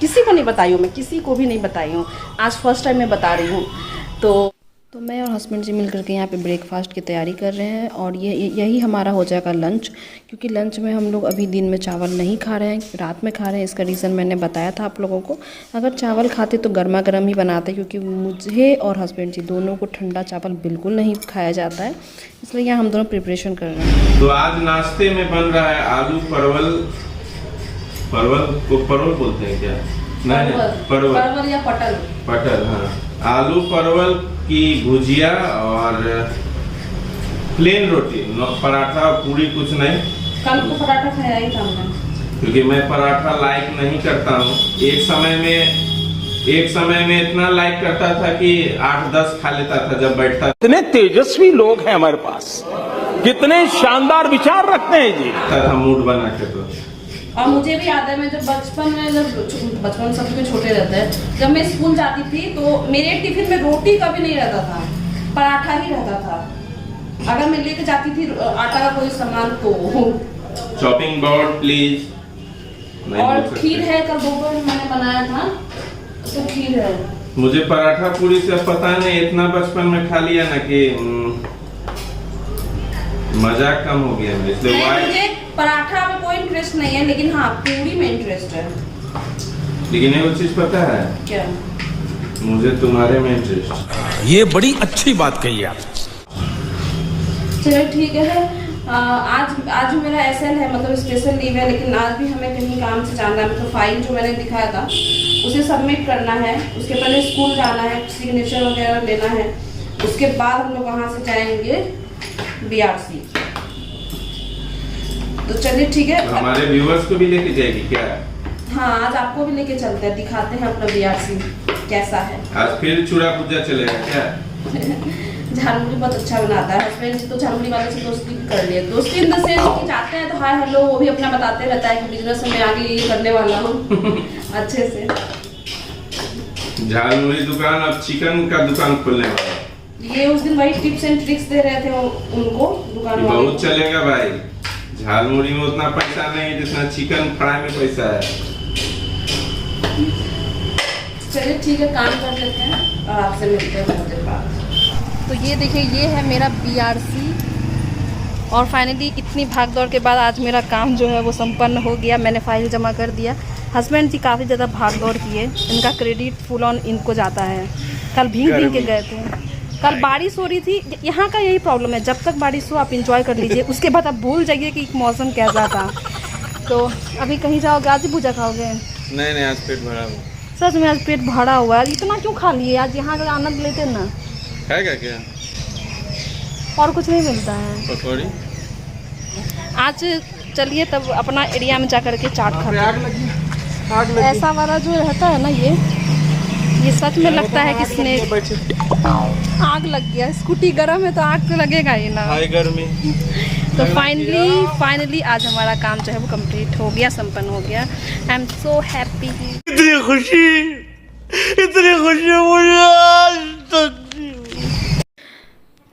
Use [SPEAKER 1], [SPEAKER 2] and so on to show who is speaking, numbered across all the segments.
[SPEAKER 1] किसी को नहीं बताई हूँ, मैं किसी को भी नहीं बताई हूँ, आज फर्स्ट टाइम मैं बता रही हूँ। तो मैं और हस्बैंड जी मिल करके यहाँ पे ब्रेकफास्ट की तैयारी कर रहे हैं और यही हमारा हो जाएगा लंच, क्योंकि लंच में हम लोग अभी दिन में चावल नहीं खा रहे हैं, रात में खा रहे हैं। इसका रीज़न मैंने बताया था आप लोगों को। अगर चावल खाते तो गर्मा गर्म ही बनाते, क्योंकि मुझे और हस्बैंड जी दोनों को ठंडा चावल बिल्कुल नहीं खाया जाता है, इसलिए यहाँ हम दोनों प्रिपरेशन कर रहे हैं।
[SPEAKER 2] तो आज नाश्ते में बन रहा है आलू परवल को परवल बोलते हैं क्या? नहीं, परवल
[SPEAKER 1] या
[SPEAKER 2] पटल, हाँ, आलू परवल की भुजिया और प्लेन रोटी, पराठा पूरी कुछ नहीं।
[SPEAKER 1] कल तो पराठा खाया ही था हमने,
[SPEAKER 2] क्योंकि मैं पराठा लाइक नहीं करता हूँ। एक समय में इतना लाइक करता था कि 8-10 खा लेता था जब बैठता।
[SPEAKER 3] कितने तेजस्वी लोग हैं हमारे पास, कितने शानदार विचार रखते हैं जी।
[SPEAKER 2] था मूड बना के तो।
[SPEAKER 1] और मुझे भी याद है, मैं जब बचपन सबके छोटे रहते हैं, जब मैं स्कूल जाती थी तो मेरे टिफिन में रोटी कभी नहीं रहता था, पराठा ही रहता था। अगर मैं लेके जाती थी आटा का कोई सामान तो
[SPEAKER 2] चॉपिंग बोर्ड प्लीज।
[SPEAKER 1] और खीर है, कल दोपहर में मैंने बनाया था तो खीर है।
[SPEAKER 2] मुझे पराठा पूरी से पता नहीं, इतना बचपन में खा लिया ना कि मजाक कम हो गया है, इसलिए
[SPEAKER 1] मुझे पराठा में कोई इंटरेस्ट नहीं है, लेकिन हाँ पूरी में इंटरेस्ट है।
[SPEAKER 2] लेकिन ये चीज पता है
[SPEAKER 1] क्या?
[SPEAKER 2] मुझे तुम्हारे में इंटरेस्ट।
[SPEAKER 3] ये बड़ी अच्छी बात कही आप।
[SPEAKER 1] चलो ठीक है। आज मेरा एसएल है, मतलब स्पेशल लीव है, लेकिन आज भी हमें कहीं काम से जाना है। मतलब फाइल जो मैंने दिखाया था उसे सबमिट करना है, उसके पहले स्कूल जाना है, सिग्नेचर वगैरह लेना है, उसके बाद हम लोग वहाँ से जाएंगे बीआरसी। तो चलिए ठीक है।
[SPEAKER 2] तो हमारे व्यूअर्स को भी लेके जाएगी क्या?
[SPEAKER 1] हाँ, आज आपको भी लेके चलते हैं, दिखाते हैं अपना बीआरसी कैसा है।
[SPEAKER 2] आज फिर चूड़ा भुजा चलेगा क्या?
[SPEAKER 1] झालमुड़ी बहुत अच्छा बनाता है हस्बैंड जी, तो झालमुड़ी वाले से दोस्ती कर लिए। दोस्ती इन द सेंस कि जाते हैं तो हाय हेलो, वो भी अपना बताते रहता है कि बिजनेस में आगे ये करने वाला हूँ अच्छे से।
[SPEAKER 2] झालमुड़ी दुकान अब चिकन का दुकान खोलने वाला।
[SPEAKER 1] ये उस दिन वही टिप्स एंड ट्रिक्स दे रहे थे उनको दुकान वाले।
[SPEAKER 2] बहुत चलेगा भाई, झालमुड़ी में उतना पैसा नहीं है जितना चिकन फ्राई में पैसा है।
[SPEAKER 1] चलिए ठीक है, काम कर लेते हैं और आपसे मिलते हैं थोड़ी देर बाद। तो ये देखिए, ये है मेरा बीआरसी और फाइनली इतनी भाग दौड़ के बाद आज मेरा काम जो है वो संपन्न हो गया। मैंने फाइल जमा कर दिया। हस्बैंड जी काफ़ी ज़्यादा भाग दौड़ किए, इनका क्रेडिट फुल ऑन इनको जाता है। कल भीग के गए थे, कल बारिश हो रही थी। यहाँ का यही प्रॉब्लम है, जब तक बारिश हो आप इंजॉय कर लीजिए, उसके बाद आप भूल जाइए कि मौसम कैसा था। तो अभी कहीं जाओगे? आज ही भुजा खाओगे?
[SPEAKER 2] नहीं, आज पेट भरा हुआ।
[SPEAKER 1] सच में आज पेट भरा हुआ है। इतना क्यों खा लिए? आज यहाँ का आनंद लेते ना।
[SPEAKER 2] खाएगा क्या?
[SPEAKER 1] और कुछ नहीं मिलता है
[SPEAKER 2] पकौड़ी।
[SPEAKER 1] आज चलिए तब अपना एरिया में जा कर के चाट खाते हैं। ऐसा वाला जो रहता है ना, ये सच में लगता है कि स्नेक। आग लग गया, स्कूटी गर्म है तो आग तो लगेगा ही ना।
[SPEAKER 2] हाय गर्मी।
[SPEAKER 1] तो फाइनली आज हमारा काम जो है वो कंप्लीट हो गया, संपन्न हो गया। I am so happy.
[SPEAKER 3] इतनी खुशी मुझे आज तक।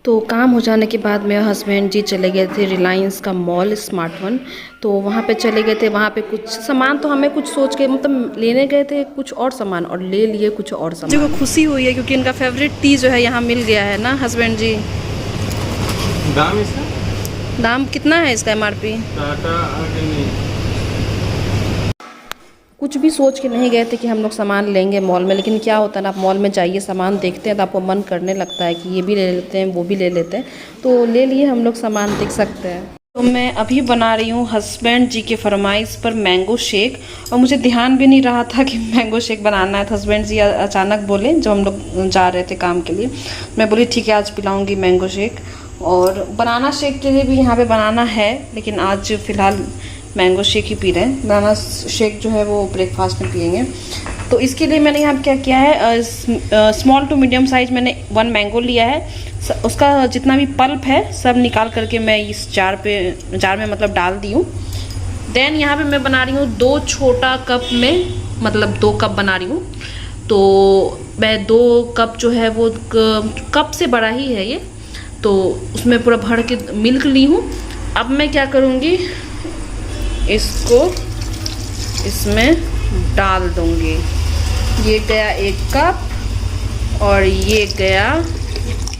[SPEAKER 1] तो काम हो जाने के बाद मेरे हस्बैंड जी चले गए थे रिलायंस का मॉल स्मार्ट वन। तो वहाँ पे चले गए थे, वहाँ पे कुछ सामान तो हमें कुछ सोच के मतलब लेने गए थे कुछ और सामान, और ले लिए कुछ और सामान। मुझे खुशी हुई है क्योंकि इनका फेवरेट टी जो है यहाँ मिल गया है ना हस्बैंड जी।
[SPEAKER 2] दाम इसका?
[SPEAKER 1] दाम कितना है इसका MRP?
[SPEAKER 2] टाटा आगे नहीं।
[SPEAKER 1] कुछ भी सोच के नहीं गए थे कि हम लोग सामान लेंगे मॉल में, लेकिन क्या होता है ना, आप मॉल में जाइए सामान देखते हैं तो आपको मन करने लगता है कि ये भी ले लेते हैं वो भी ले लेते हैं। तो ले लिए हम लोग सामान, देख सकते हैं। तो मैं अभी बना रही हूँ हस्बैंड जी के फरमाइश पर मैंगो शेक, और मुझे ध्यान भी नहीं रहा था कि मैंगो शेक बनाना है। तो हस्बैंड जी अचानक बोले जब हम लोग जा रहे थे काम के लिए। मैं बोली ठीक है आज पिलाऊँगी मैंगो शेक, और बनाना शेक के लिए भी यहाँ पर बनाना है, लेकिन आज फ़िलहाल मैंगो शेक ही पी रहे हैं। बनाना शेक जो है वो ब्रेकफास्ट में पियेंगे। तो इसके लिए मैंने यहाँ क्या किया है, स्मॉल टू मीडियम साइज मैंने 1 मैंगो लिया है। उसका जितना भी पल्प है सब निकाल करके मैं इस जार में मतलब डाल दी हूँ। देन यहाँ पे मैं बना रही हूँ 2 छोटा कप में, मतलब 2 कप बना रही हूँ। तो मैं 2 कप जो है वो कप से बड़ा ही है ये, तो उसमें पूरा भर के मिल्क ली हूँ। अब मैं क्या करूँगी, इसको इसमें डाल दूँगी। ये गया 1 कप और ये गया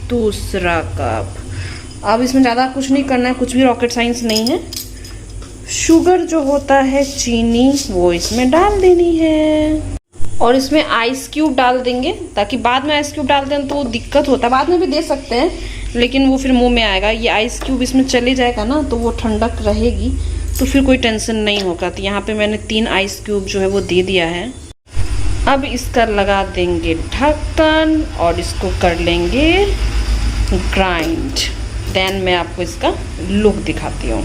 [SPEAKER 1] दूसरा कप। अब इसमें ज़्यादा कुछ नहीं करना है, कुछ भी रॉकेट साइंस नहीं है। शुगर जो होता है, चीनी, वो इसमें डाल देनी है और इसमें आइस क्यूब डाल देंगे, ताकि बाद में आइस क्यूब डालते हैं तो दिक्कत होता है। बाद में भी दे सकते हैं लेकिन वो फिर मुंह में आएगा। ये आइस क्यूब इसमें चले जाएगा ना तो वो ठंडक रहेगी, तो फिर कोई टेंशन नहीं होगा। तो यहाँ पे मैंने 3 आइस क्यूब जो है वो दे दिया है। अब इसका लगा देंगे ढक्कन और इसको कर लेंगे ग्राइंड। देन मैं आपको इसका लुक दिखाती हूँ।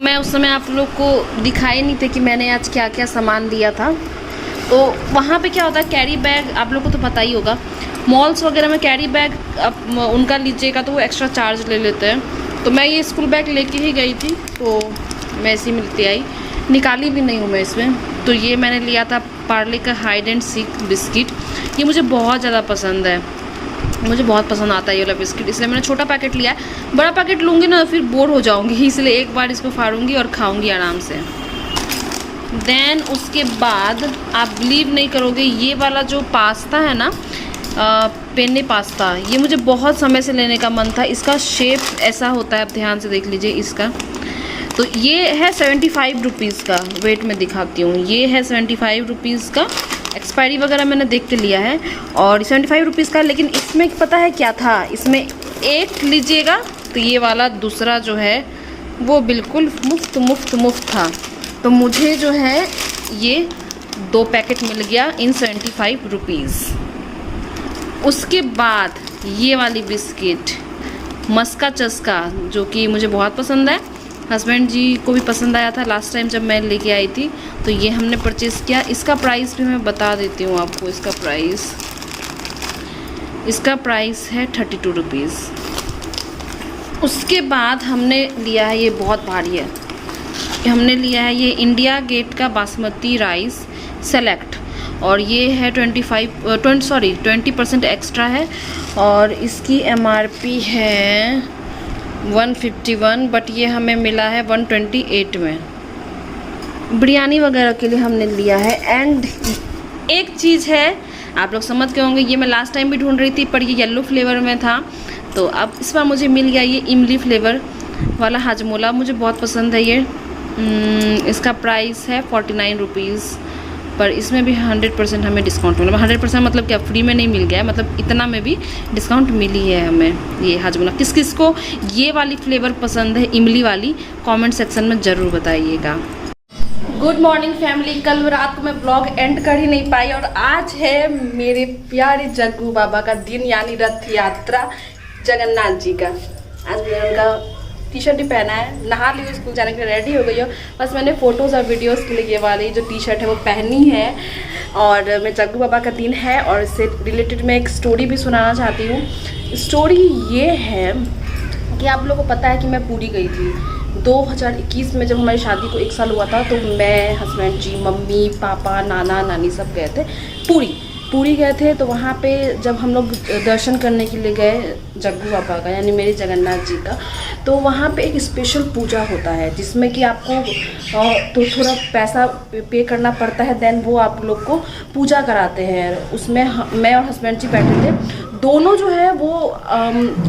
[SPEAKER 1] मैं उस समय आप लोग को दिखाए नहीं थे कि मैंने आज क्या क्या सामान लिया था। तो वहाँ पे क्या होता है, कैरी बैग आप लोग को तो पता ही होगा, मॉल्स वगैरह में कैरी बैग आप उनका लीजिएगा तो वो एक्स्ट्रा चार्ज ले लेते हैं। तो मैं ये स्कूल बैग लेके ही गई थी, तो मैं ऐसी मिलती आई, निकाली भी नहीं हूँ मैं इसमें। तो ये मैंने लिया था पार्ले का हाइड एंड सीक बिस्किट। ये मुझे बहुत ज़्यादा पसंद है, मुझे बहुत पसंद आता है ये वाला बिस्किट, इसलिए मैंने छोटा पैकेट लिया है। बड़ा पैकेट लूँगी ना फिर बोर हो जाऊँगी, इसलिए एक बार इसको फाड़ूंगी और खाऊंगी आराम से। देन उसके बाद आप बिलीव नहीं करोगे, ये वाला जो पास्ता है ना, पेन्ने पास्ता, ये मुझे बहुत समय से लेने का मन था। इसका शेप ऐसा होता है, आप ध्यान से देख लीजिए इसका। तो ये है 75 रुपीज़ का, वेट में दिखाती हूँ। ये है 75 रुपीज़ का, एक्सपायरी वगैरह मैंने देख के लिया है और 75 रुपीज़ का। लेकिन इसमें पता है क्या था, इसमें एक लीजिएगा तो ये वाला दूसरा जो है वो बिल्कुल मुफ्त था। तो मुझे जो है ये 2 पैकेट मिल गया इन 75 रुपीज़। उसके बाद ये वाली बिस्किट मस्का चस्का, जो कि मुझे बहुत पसंद है, हस्बैंड जी को भी पसंद आया था लास्ट टाइम जब मैं लेके आई थी, तो ये हमने परचेज़ किया। इसका प्राइस भी मैं बता देती हूँ आपको। इसका प्राइस है 32 रुपीज़। उसके बाद हमने लिया है, ये बहुत भारी है, हमने लिया है ये इंडिया गेट का बासमती राइस सेलेक्ट, और ये है 20% एक्स्ट्रा है और इसकी MRP है 151, बट ये हमें मिला है 128 में। बिरयानी वगैरह के लिए हमने लिया है। एंड एक चीज़ है, आप लोग समझ गए होंगे, ये मैं लास्ट टाइम भी ढूंढ रही थी पर ये येलो फ्लेवर में था, तो अब इस बार मुझे मिल गया ये इमली फ्लेवर वाला हाजमोला। मुझे बहुत पसंद है ये। इसका प्राइस है 49 रुपीज़, पर इसमें भी 100% हमें डिस्काउंट मिला। 100% मतलब क्या, फ्री में नहीं मिल गया है, मतलब इतना में भी डिस्काउंट मिली है हमें ये हाजमोला। किस किस को ये वाली फ्लेवर पसंद है, इमली वाली, कमेंट सेक्शन में ज़रूर बताइएगा। Good morning family. कल रात को मैं ब्लॉग एंड कर ही नहीं पाई और आज है मेरे प्यारे जग्गू बाबा का दिन, यानी रथ यात्रा जगन्नाथ जी का। आज मैंने उनका टी-शर्ट ही पहना है, नहा ली हूँ, स्कूल जाने के लिए रेडी हो गई हो। बस मैंने फ़ोटोज़ और वीडियोज़ के लिए ये वाली जो टी-शर्ट है वो पहनी है। और मैं जग्गू बाबा का दिन है और इससे रिलेटेड मैं एक स्टोरी भी सुनाना चाहती हूँ। स्टोरी ये है कि आप लोगों को पता है कि मैं पुरी गई थी 2021 में, जब हमारी शादी को 1 साल हुआ था। तो मैं, हस्बैंड जी, मम्मी, पापा, नाना नानी सब गए थे पुरी गए थे। तो वहाँ पे जब हम लोग दर्शन करने के लिए गए जग्गू बाबा का, यानी मेरे जगन्नाथ जी का, तो वहाँ पे एक स्पेशल पूजा होता है जिसमें कि आपको तो थोड़ा पैसा पे करना पड़ता है। देन वो आप लोग को पूजा कराते हैं। उसमें मैं और हस्बैंड जी बैठे थे, दोनों जो है वो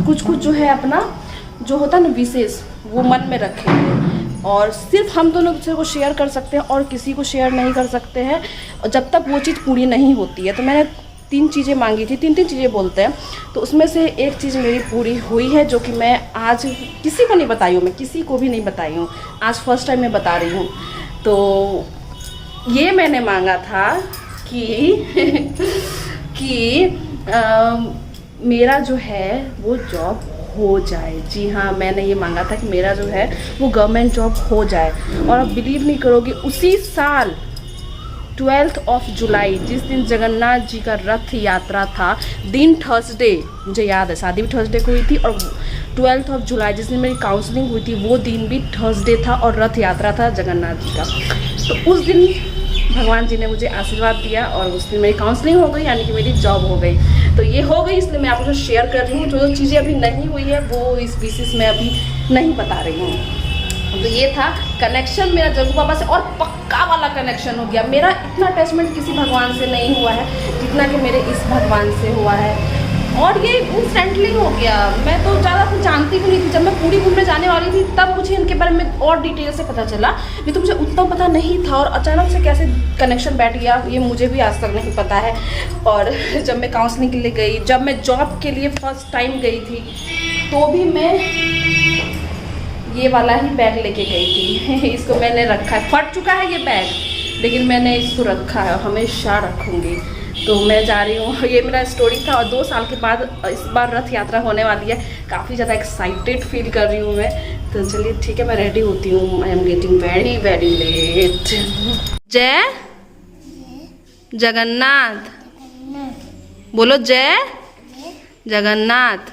[SPEAKER 1] कुछ जो है अपना जो होता है ना विशेष, वो मन में रखे हैं और सिर्फ हम दोनों दूसरे को शेयर कर सकते हैं और किसी को शेयर नहीं कर सकते हैं जब तक वो चीज़ पूरी नहीं होती है। तो मैंने 3 चीज़ें मांगी थी, 3 चीज़ें बोलते हैं, तो उसमें से एक चीज़ मेरी पूरी हुई है, जो कि मैं आज किसी को नहीं बताई हूँ, मैं किसी को भी नहीं बताई हूँ, आज फर्स्ट टाइम मैं बता रही हूँ। तो ये मैंने मांगा था कि मेरा जो है वो जॉब हो जाए। जी हाँ, मैंने ये मांगा था कि मेरा जो है वो गवर्नमेंट जॉब हो जाए। और आप बिलीव नहीं करोगे, उसी साल 12 जुलाई, जिस दिन जगन्नाथ जी का रथ यात्रा था, दिन थर्सडे, मुझे याद है, शादी भी थर्सडे को हुई थी, और 12 जुलाई जिस दिन मेरी काउंसलिंग हुई थी वो दिन भी थर्सडे था और रथ यात्रा था जगन्नाथ जी का। तो उस दिन भगवान जी ने मुझे आशीर्वाद दिया और उस दिन मेरी काउंसलिंग हो गई, यानी कि मेरी जॉब हो गई। तो ये हो गई, इसलिए मैं आपको शेयर कर रही हूँ। जो चीज़ें अभी नहीं हुई है वो इस बेसिस में अभी नहीं बता रही हूँ। तो ये था कनेक्शन मेरा जग्गू बाबा से, और पक्का वाला कनेक्शन हो गया। मेरा इतना अटैचमेंट किसी भगवान से नहीं हुआ है जितना कि मेरे इस भगवान से हुआ है, और ये इंस्टेंटली हो गया। मैं तो ज़्यादा कुछ जानती भी नहीं थी। जब मैं पूरी घूमने जाने वाली थी तब मुझे इनके बारे में और डिटेल से पता चला, नहीं तो मुझे उतना पता नहीं था। और अचानक से कैसे कनेक्शन बैठ गया ये मुझे भी आज तक नहीं पता है। और जब मैं काउंसलिंग के लिए गई, जब मैं जॉब के लिए फर्स्ट टाइम गई थी, तो भी मैं ये वाला ही बैग लेके गई थी। इसको मैंने रखा है, फट चुका है ये बैग, लेकिन मैंने इसको रखा है और हमेशा रखूँगी। तो मैं जा रही हूँ, ये मेरा स्टोरी था। और 2 साल के बाद इस बार रथ यात्रा होने वाली है, काफ़ी ज़्यादा एक्साइटेड फील कर रही हूँ मैं। तो चलिए ठीक है, मैं रेडी होती हूँ। I am getting very very late. Jai Jagannath बोलो, जय जगन्नाथ।